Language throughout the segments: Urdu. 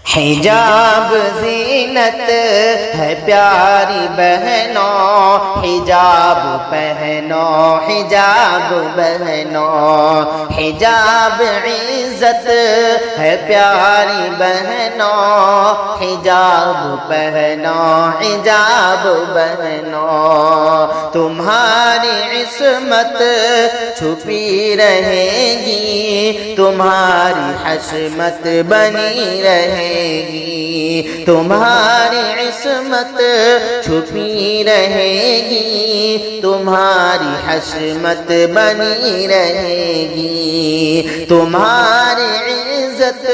حجاب زینت ہے پیاری بہنوں، حجاب پہنو حجاب بہنوں، حجاب عزت ہے پیاری بہنوں، حجاب پہنو حجاب بہنوں، تمہاری عصمت چھپی رہے گی، تمہاری حشمت بنی رہے گی، تمہاری عصمت چھپی رہے گی، تمہاری حشمت بنی رہے گی، تمہاری عزت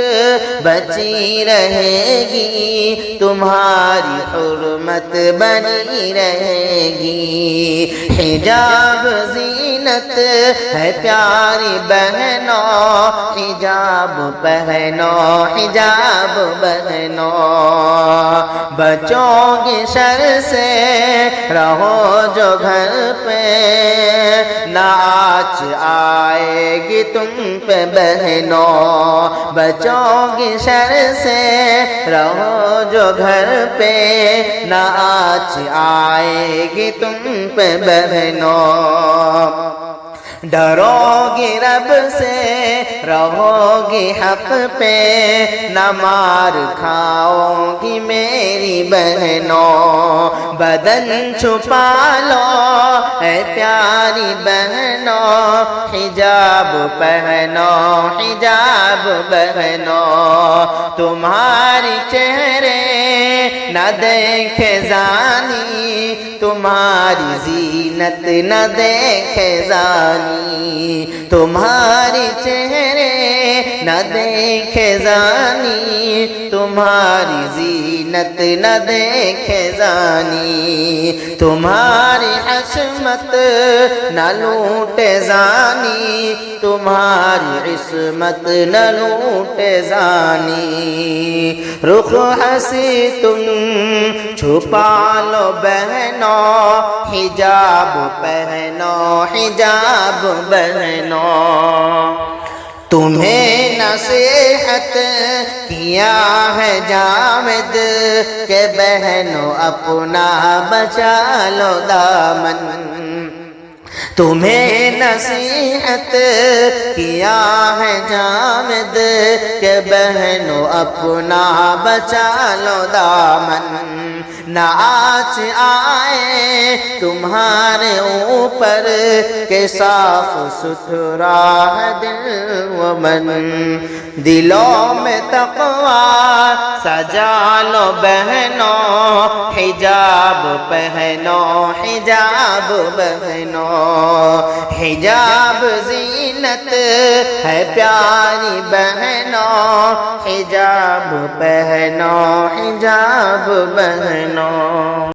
بچی رہے گی، تمہاری حرمت بنی رہے گی، حجاب زینت ہے پیاری بہنوں، حجاب پہنو حجاب بہنوں، بچوں کی شر سے رہو جو گھر پہ، ناچ آئے گی تم پہ بہنوں، بچوں کی شر سے رہو جو گھر پہ، ناچ آئے گی تم پہ بہنوں، ڈرو گی رب سے رہو گی حق پہ، نہ مار کھاؤ گی میری بہنوں، بدن چھپا لو اے پیاری بہنوں، حجاب پہنو حجاب بہنوں، تمہاری چہرے نہ دیکھے زانی، تمہاری زینت نہ دیکھے زانی، تمہاری چہرے نہ دیکھے زانی، تمہاری زینت نہ دیکھے زانی، تمہاری عصمت نہ لوٹے زانی، تمہاری عصمت نہ لوٹے زانی، رخ ہنسی تم چھپا لو بہنوں، حجاب پہنو حجاب بہنوں، تمہیں نصیحت کیا ہے جامد کہ بہنوں اپنا بچا لو دامن، تمہیں نصیحت کیا ہے جامد کہ بہنوں اپنا بچا لو دامن، نہ آج آئے تمہارے اوپر کہ صاف ستھرا ہے دل و من، دلوں میں تقوی سجا لو بہنوں، حجاب پہنو حجاب بہنوں، حجاب زینت ہے پیاری بہنوں، حجاب پہنو حجاب بہنوں۔